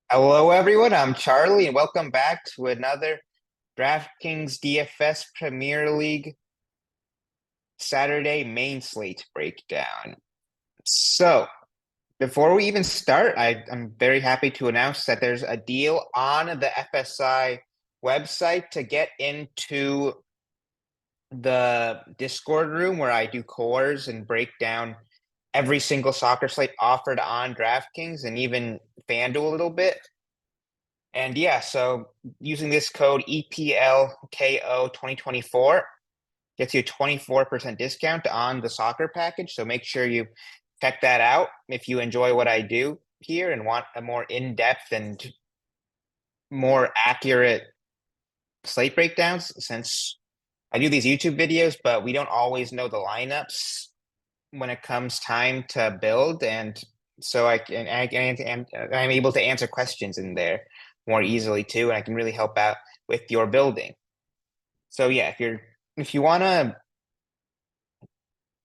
Hello, everyone. I'm Charlie, and welcome back to another DraftKings DFS Premier League Saturday main slate breakdown. So, before we even start, I'm very happy to announce that there's a deal on the FSI website to get into the Discord room where I do cores and break down every single soccer slate offered on DraftKings and even FanDuel a little bit. And yeah, so using this code EPLKO 2024 gets you a 24% discount on the soccer package. So make sure you check that out if you enjoy what I do here and want a more in-depth and more accurate slate breakdowns, since I do these YouTube videos, but we don't always know the lineups when it comes time to build. And so I'm able to answer questions in there more easily too, and I can really help out with your building. So yeah, if you wanna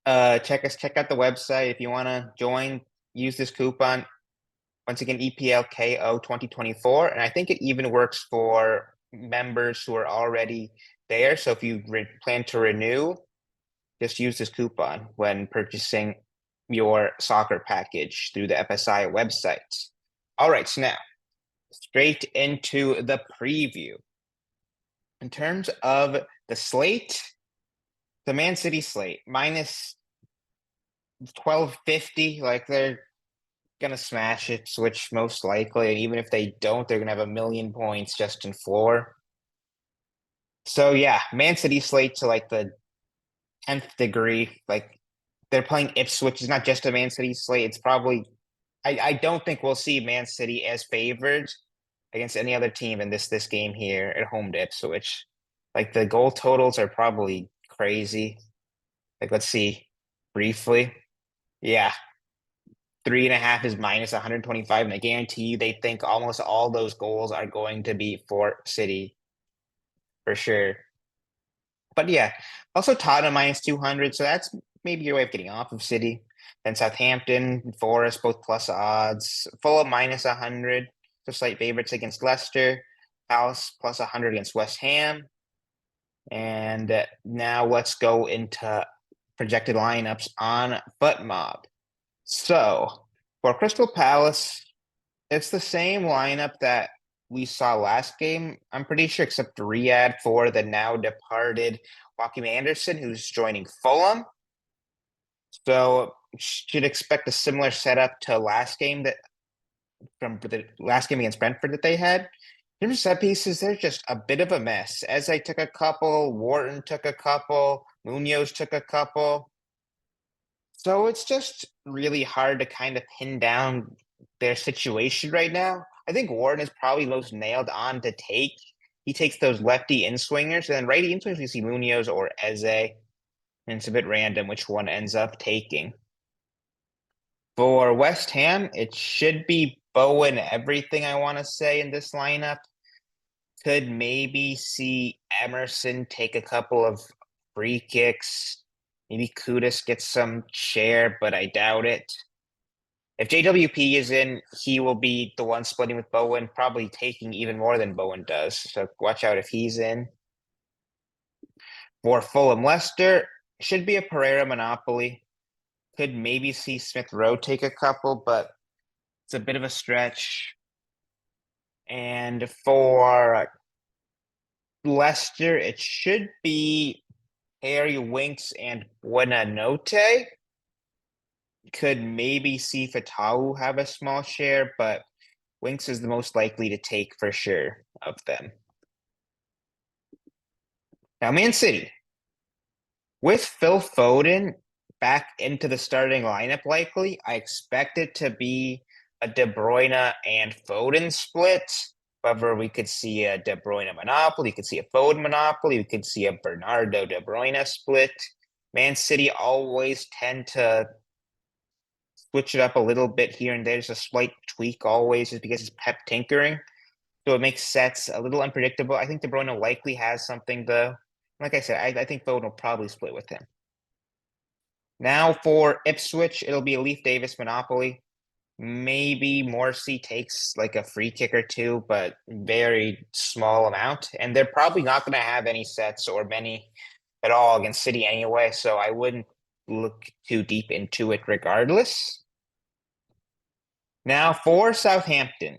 check out the website. If you wanna join, use this coupon. Once again, EPLKO 2024, and I think it even works for members who are already there. So if you plan to renew, just use this coupon when purchasing your soccer package through the FSI website. All right, so now straight into the preview. In terms of the slate, the Man City slate minus 1250, like they're gonna smash it, switch most likely, and even if they don't, they're gonna have a million points just in floor. So yeah, Man City slate to like the 10th degree. Like they're playing Ipswich. It's not just a Man City slate. It's probably I don't think we'll see Man City as favored against any other team in this game here at home to Ipswich. Like the goal totals are probably crazy. Like let's see briefly. Yeah, 3.5 is minus 125, and I guarantee you they think almost all those goals are going to be for City for sure. But yeah, also Tottenham minus 200, so that's maybe your way of getting off of City. Then Southampton, Forest, both plus odds. Fulham minus 100, so slight favorites against Leicester. Palace plus 100 against West Ham. And now let's go into projected lineups on FootMob. So for Crystal Palace, it's the same lineup that we saw last game, I'm pretty sure, except Riyadh for the now departed Joachim Anderson, who's joining Fulham. So should expect a similar setup to last game that from the last game against Brentford that they had. In terms of set pieces, they're just a bit of a mess. As I took a couple, Wharton took a couple, Munoz took a couple. So it's just really hard to kind of pin down their situation right now. I think Warden is probably most nailed on to take. He takes those lefty in swingers, and then righty in swingers we see Munoz or Eze, and it's a bit random which one ends up taking. For West Ham, it should be Bowen everything I want to say in this lineup. Could maybe see Emerson take a couple of free kicks. Maybe Kudus gets some share, but I doubt it. If JWP is in, he will be the one splitting with Bowen, probably taking even more than Bowen does. So watch out if he's in. For Fulham Leicester, should be a Pereira monopoly. Could maybe see Smith Rowe take a couple, but it's a bit of a stretch. And for Leicester, it should be Harry Winks and Buenanote. Could maybe see Fatawu have a small share, but Winks is the most likely to take for sure of them. Now, Man City, with Phil Foden back into the starting lineup likely, I expect it to be a De Bruyne and Foden split. However, we could see a De Bruyne monopoly, we could see a Foden monopoly, we could see a Bernardo De Bruyne split. Man City always tend to switch it up a little bit here and there's a slight tweak always just because it's Pep tinkering. So it makes sets a little unpredictable. I think De Bruyne likely has something though. Like I said, I think Foden will probably split with him. Now for Ipswich, it'll be a Leif Davis monopoly. maybe Morrissey takes like a free kick or two, but very small amount. And they're probably not going to have any sets or many at all against City anyway, so I wouldn't look too deep into it regardless. Now for Southampton,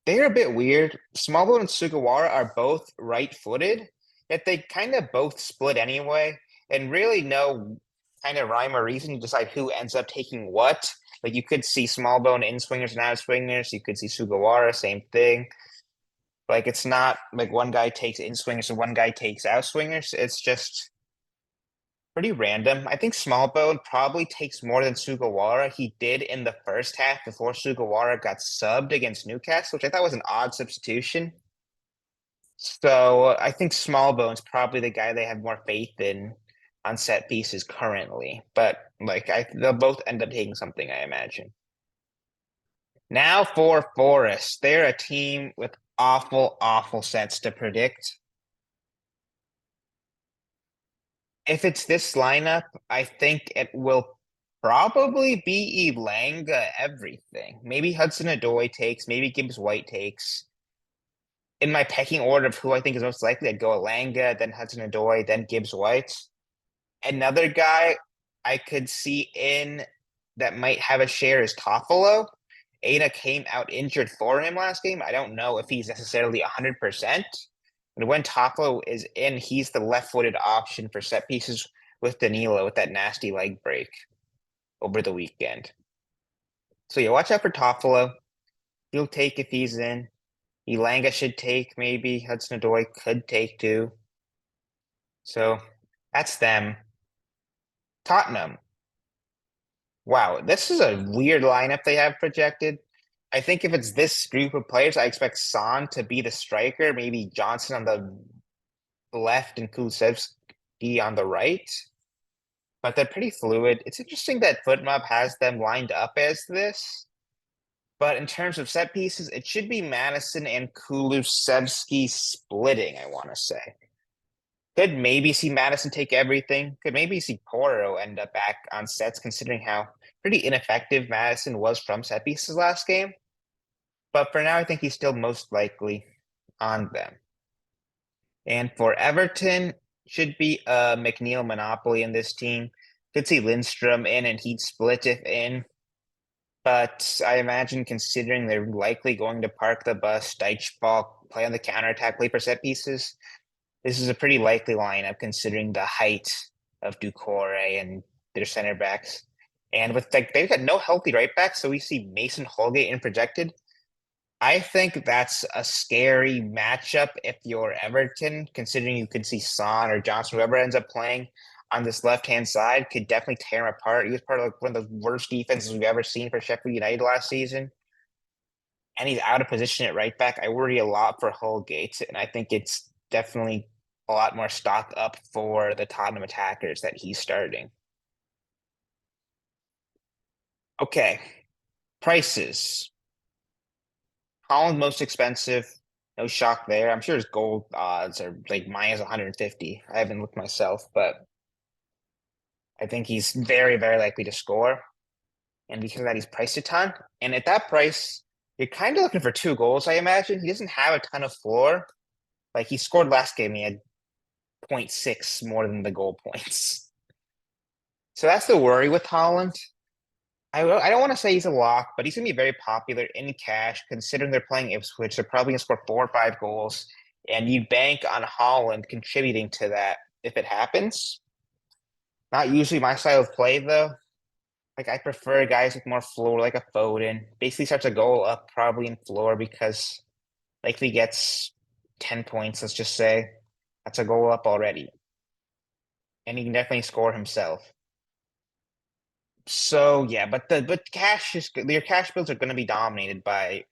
they're a bit weird. Smallwood and Sugawara are both right-footed, yet they kind of both split anyway, and really no kind of rhyme or reason to decide who ends up taking what. Like you could see Smallbone in swingers and out swingers. You could see Sugawara, same thing. Like it's not like one guy takes in swingers and one guy takes out swingers. It's just pretty random. I think Smallbone probably takes more than Sugawara. He did in the first half before Sugawara got subbed against Newcastle, which I thought was an odd substitution. So I think Smallbone's probably the guy they have more faith in on set pieces currently. But like they'll both end up taking something, I imagine. Now for Forest. They're a team with awful, awful sets to predict. If it's this lineup, I think it will probably be Elanga everything. Maybe Hudson-Odoi takes, maybe Gibbs White takes. In my pecking order of who I think is most likely, I'd go Elanga, then Hudson-Odoi, then Gibbs White. Another guy I could see in that might have a share is Toffolo. Ada came out injured for him last game. I don't know if he's necessarily 100%. And when Toffolo is in, he's the left-footed option for set pieces with Danilo with that nasty leg break over the weekend. So yeah, watch out for Toffolo. He'll take if he's in. Elanga should take maybe. Hudson-Odoi could take too. So that's them. Tottenham. Wow, this is a weird lineup they have projected. I think if it's this group of players, I expect Son to be the striker, maybe Johnson on the left and Kulusevski on the right. But they're pretty fluid. It's interesting that FootMob has them lined up as this. But in terms of set pieces, it should be Madison and Kulusevski splitting, I want to say. Could maybe see Madison take everything. Could maybe see Porro end up back on sets, considering how pretty ineffective Madison was from set pieces last game. But for now, I think he's still most likely on them. And for Everton, should be a McNeil monopoly in this team. Could see Lindstrom in and he'd split if in. But I imagine considering they're likely going to park the bus, Dyche ball, play on the counterattack, play for set pieces, this is a pretty likely lineup considering the height of Ducore and their center backs. And with like they've got no healthy right backs, so we see Mason Holgate in projected. I think that's a scary matchup if you're Everton, considering you could see Son or Johnson, whoever ends up playing on this left-hand side, could definitely tear him apart. He was part of like one of the worst defenses we've ever seen for Sheffield United last season. And he's out of position at right back. I worry a lot for Holgate, and I think it's definitely a lot more stock up for the Tottenham attackers that he's starting. Okay, prices. Holland most expensive. No shock there. I'm sure his gold odds are like minus 150. I haven't looked myself, but I think he's very, very likely to score. And because of that, he's priced a ton. And at that price, you're kind of looking for 2 goals, I imagine. He doesn't have a ton of floor. Like he scored last game, he had 0.6 more than the goal points. So that's the worry with Holland. I don't want to say he's a lock, but he's going to be very popular in cash, considering they're playing Ipswich. They're probably going to score 4 or 5 goals, and you bank on Holland contributing to that if it happens. Not usually my style of play, though. Like, I prefer guys with more floor, like a Foden. Basically starts a goal up probably in floor because, like, if he gets 10 points, let's just say, that's a goal up already. And he can definitely score himself. So yeah, but cash is your cash bills are going to be dominated by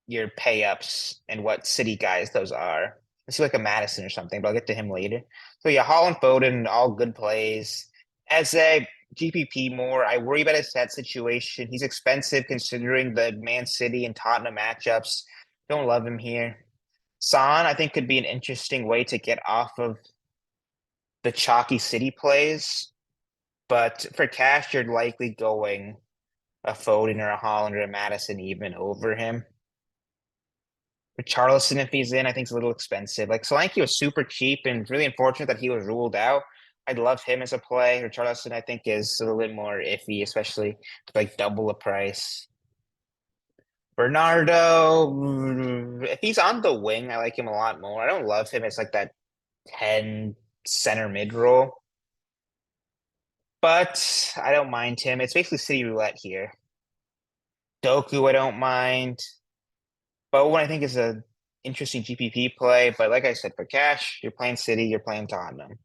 your pay ups and what city guys those are. Let's see like a Madison or something, but I'll get to him later. So yeah, Holland Foden, all good plays. As a GPP more, I worry about his set situation. He's expensive considering the Man City and Tottenham matchups. Don't love him here. Son, I think, could be an interesting way to get off of the chalky city plays. But for cash, you're likely going a Foden or a Holland or a Madison even over him. Charleston, if he's in, I think is a little expensive. Like Solanke was super cheap and really unfortunate that he was ruled out. I'd love him as a play. Or Charleston, I think, is a little bit more iffy, especially like double the price. Bernardo, if he's on the wing, I like him a lot more. I don't love him as like that 10 center mid role, but I don't mind him. It's basically city roulette here. Doku, I don't mind. Bowen, I think, is a interesting GPP play, but like I said, for cash, you're playing City, you're playing Tottenham.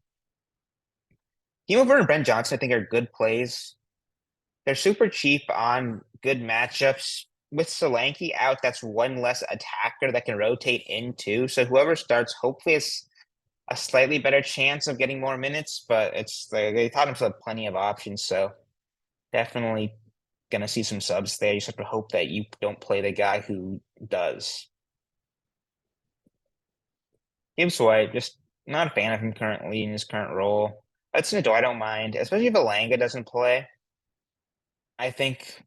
Timo Werner and Ben Johnson, I think, are good plays. They're super cheap on good matchups. With Solanke out, that's one less attacker that can rotate into. So whoever starts, hopefully, has a slightly better chance of getting more minutes. But it's like they Tottenham still have plenty of options, so definitely gonna see some subs there. You just have to hope that you don't play the guy who does. Gibbs White, just not a fan of him currently in his current role. Hudson Odoi, I don't mind, especially if Alanga doesn't play. I think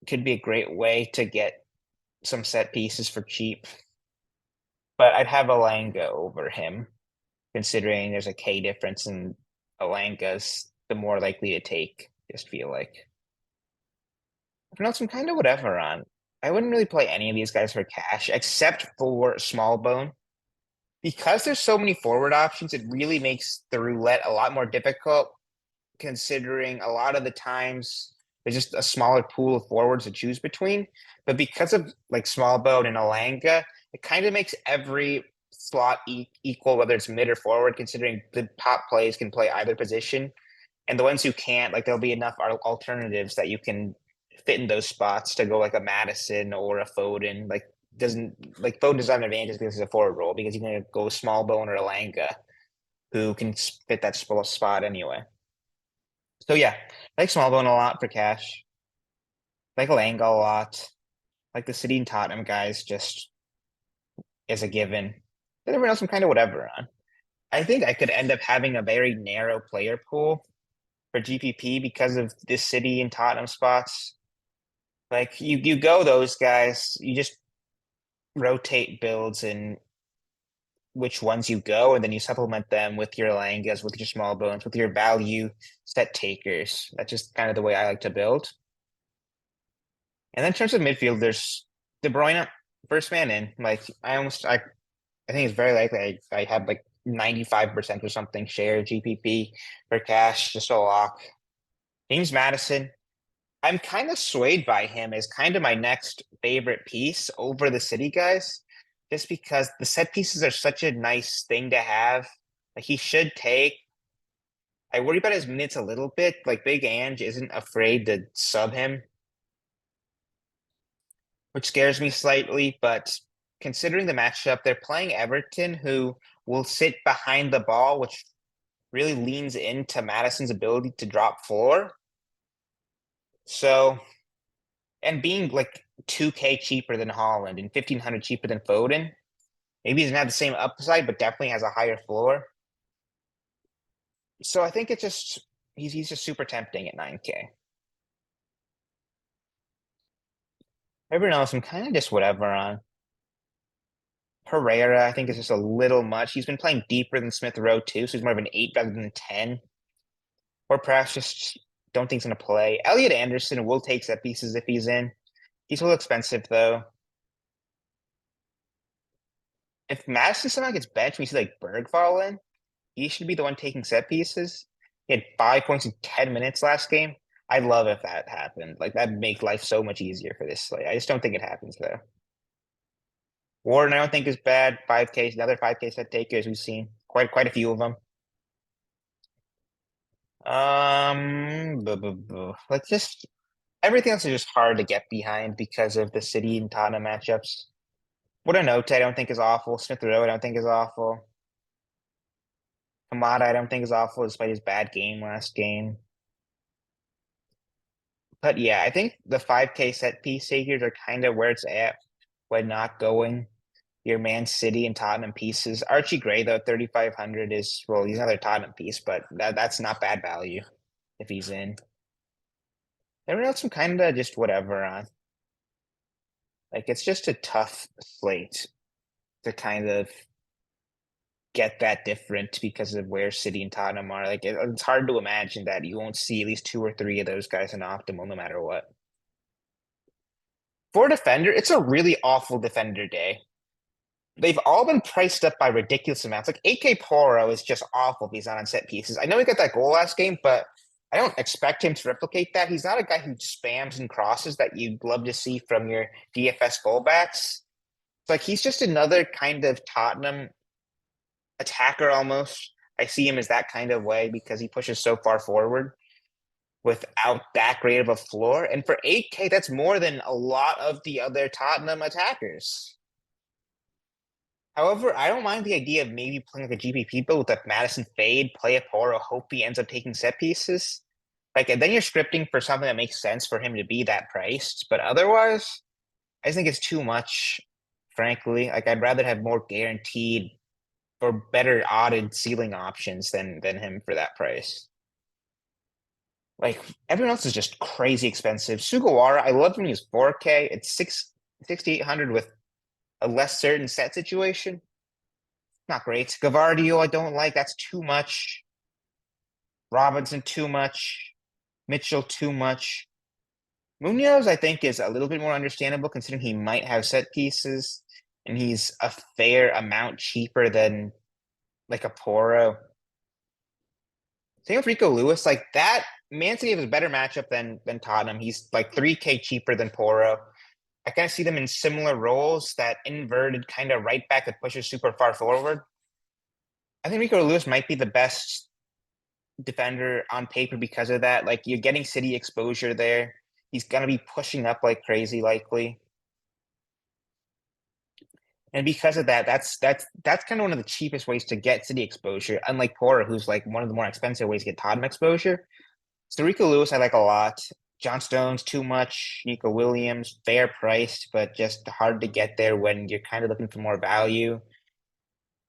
could be a great way to get some set pieces for cheap. But I'd have Alanga over him, considering there's a K difference and Alanga's the more likely to take, just feel like. Everyone else, I'm kind of whatever on. I wouldn't really play any of these guys for cash, except for Small Bone. Because there's so many forward options, it really makes the roulette a lot more difficult, considering a lot of the times there's just a smaller pool of forwards to choose between. But because of like Small Boat and Alanga, it kind of makes every slot equal, whether it's mid or forward, considering the top plays can play either position. And the ones who can't, like there'll be enough alternatives that you can fit in those spots to go like a Madison or a Foden. Like doesn't like Foden doesn't have an advantage because he's a forward role because you can go Small Bone or Alanga who can fit that spot anyway. So yeah, I like Smallbone a lot for cash. I like Alanga a lot. Like the City and Tottenham guys just as a given. Then everyone else I'm kind of whatever on. I think I could end up having a very narrow player pool for GPP because of this City and Tottenham spots. Like you go those guys, you just rotate builds and which ones you go, and then you supplement them with your Langas, with your small bones, with your value set takers. That's just kind of the way I like to build. And then in terms of midfield, there's De Bruyne, first man in. Like I think it's very likely I have like 95% or something share GPP for cash, just a lock. James Madison, I'm kind of swayed by him as kind of my next favorite piece over the City guys, just because the set pieces are such a nice thing to have. Like he should take. I worry about his minutes a little bit. Like Big Ange isn't afraid to sub him, which scares me slightly. But considering the matchup, they're playing Everton, who will sit behind the ball, which really leans into Madison's ability to drop floor. So, and being like 2K cheaper than Holland and 1,500 cheaper than Foden, maybe he doesn't have the same upside, but definitely has a higher floor. So I think it's just he's just super tempting at 9K. Everyone else, I'm kind of just whatever on. Herrera, I think is just a little much. He's been playing deeper than Smith Rowe too, so he's more of an 8 rather than a 10. Or perhaps just don't think he's gonna play. Elliot Anderson will take set pieces if he's in. He's a little expensive though. If Madison somehow gets benched, we see like Berg fall in, he should be the one taking set pieces. He had 5 points in 10 minutes last game. I'd love if that happened. Like that'd make life so much easier for this slate. I just don't think it happens though. Warden, I don't think is bad. 5K, another 5K set takers we've seen. Quite a few of them. Like just everything else is just hard to get behind because of the City and Tottenham matchups. What a note I don't think is awful. Smith Rowe I don't think is awful. Kamada I don't think is awful despite his bad game last game. But yeah, I think the 5K set piece figures are kind of where it's at when not going your Man City and Tottenham pieces. Archie Gray though, 3,500 is well, he's another Tottenham piece, but that's not bad value if he's in. Everyone else I'm kind of just whatever on. Like it's just a tough slate to kind of get that different because of where City and Tottenham are. Like it's hard to imagine that you won't see at least two or three of those guys in optimal no matter what. For defender, it's a really awful defender day. They've all been priced up by ridiculous amounts. Like AK Poro is just awful if he's not on set pieces. I know he got that goal last game, but I don't expect him to replicate that. He's not a guy who spams and crosses that you'd love to see from your DFS fullbacks. It's like he's just another kind of Tottenham attacker almost. I see him as that kind of way because he pushes so far forward without that great of a floor. And for 8K, that's more than a lot of the other Tottenham attackers. However, I don't mind the idea of maybe playing like a GPP build with a Madison fade, play a Poro, hope he ends up taking set pieces. Like, and then you're scripting for something that makes sense for him to be that priced. But otherwise, I just think it's too much, frankly. Like, I'd rather have more guaranteed or better odded ceiling options than him for that price. Like, everyone else is just crazy expensive. Sugawara, I love when he's 4K. It's 6,800 with a less certain set situation. Not great. Gavardio, I don't like. That's too much. Robinson, too much. Mitchell, too much. Munoz, I think, is a little bit more understandable considering he might have set pieces and he's a fair amount cheaper than like a Poro. Same with Rico Lewis. Like that, Man City has a better matchup than Tottenham. He's like 3K cheaper than Poro. I kind of see them in similar roles, that inverted kind of right back that pushes super far forward. I think Rico Lewis might be the best defender on paper because of that. Like you're getting City exposure there. He's gonna be pushing up like crazy, likely. And because of that, that's kind of one of the cheapest ways to get City exposure, unlike Pora, who's like one of the more expensive ways to get Tottenham exposure. So Rico Lewis, I like a lot. John Stones, too much. Nico Williams, fair priced, but just hard to get there when you're kind of looking for more value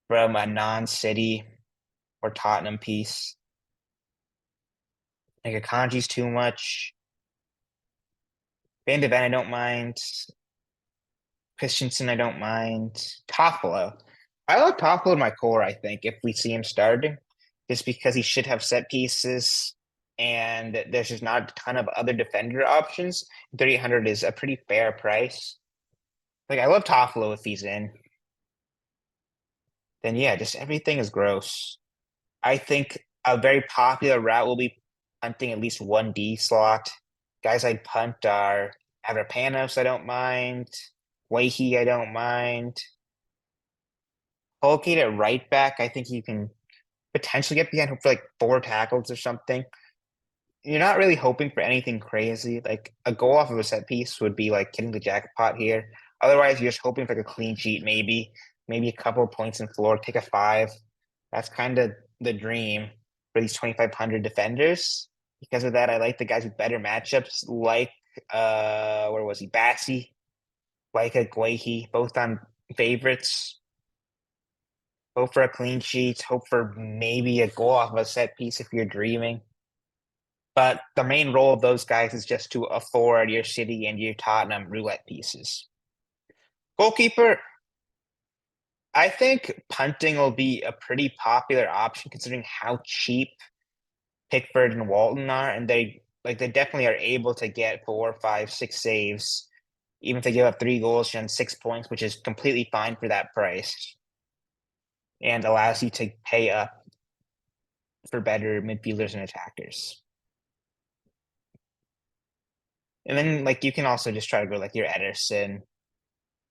from a non-City or Tottenham piece. Like Akanji's too much. Van de Ven, I don't mind. Christensen, I don't mind. Toffolo. I like Toffolo in my core, I think, if we see him starting, just because he should have set pieces and there's just not a ton of other defender options. 3,800 is a pretty fair price. Like, I love Toffolo if he's in. Then, yeah, just everything is gross. I think a very popular route will be punting at least one D slot. Guys I'd punt are Avrapanos, I don't mind. Wahey, I don't mind. Holgate at right back, I think you can potentially get behind him for like 4 tackles or something. You're not really hoping for anything crazy. Like a goal off of a set piece would be like hitting the jackpot here. Otherwise, you're just hoping for like a clean sheet, maybe a couple of points in floor, take a 5. That's kind of the dream for these 2,500 defenders. Because of that, I like the guys with better matchups, like where was he? Bassi, like a Guehi, both on favorites. Hope for a clean sheet. Hope for maybe a goal off of a set piece if you're dreaming. But the main role of those guys is just to afford your City and your Tottenham roulette pieces. Goalkeeper, I think punting will be a pretty popular option considering how cheap Pickford and Walton are, and they definitely are able to get 4, 5, 6 saves, even if they give up 3 goals and 6 points, which is completely fine for that price, and allows you to pay up for better midfielders and attackers. And then like you can also just try to go like your Ederson.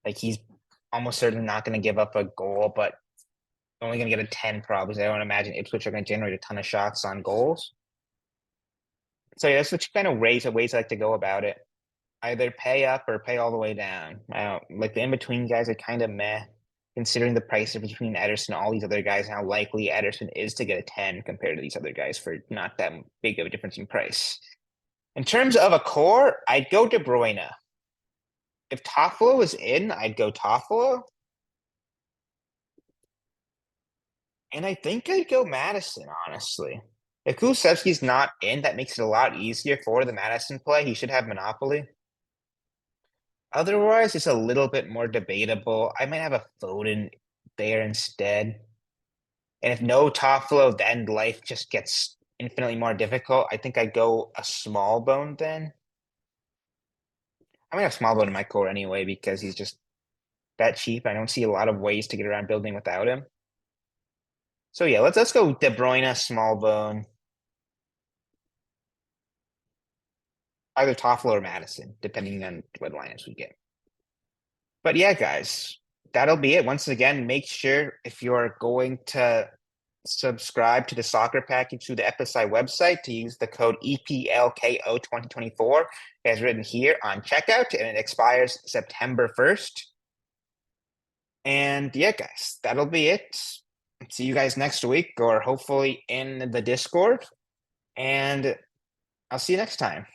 Like he's almost certainly not going to give up a goal, but only going to get a 10 probably. I don't imagine Ipswich are going to generate a ton of shots on goals. So yeah, that's what kind of ways I like to go about it. Either pay up or pay all the way down. I don't like the in-between guys are kind of meh, considering the price difference between Ederson and all these other guys and how likely Ederson is to get a 10 compared to these other guys for not that big of a difference in price. In terms of a core, I'd go De Bruyne. If Toffolo is in, I'd go Toffolo. And I think I'd go Madison, honestly. If Kulusevski's not in, that makes it a lot easier for the Madison play. He should have Monopoly. Otherwise, it's a little bit more debatable. I might have a Foden there instead. And if no top flow, then life just gets infinitely more difficult. I think I go a small bone then. I'm gonna have small bone in my core anyway because he's just that cheap. I don't see a lot of ways to get around building without him. So yeah, let's go De Bruyne, small bone, either Toffolo or Madison, depending on what lineups we get. But yeah, guys, that'll be it. Once again, make sure if you're going to subscribe to the soccer package through the FSI website to use the code EPLKO 2024 as written here on checkout, and it expires September 1st. And yeah, guys, that'll be it. See you guys next week or hopefully in the Discord. And I'll see you next time.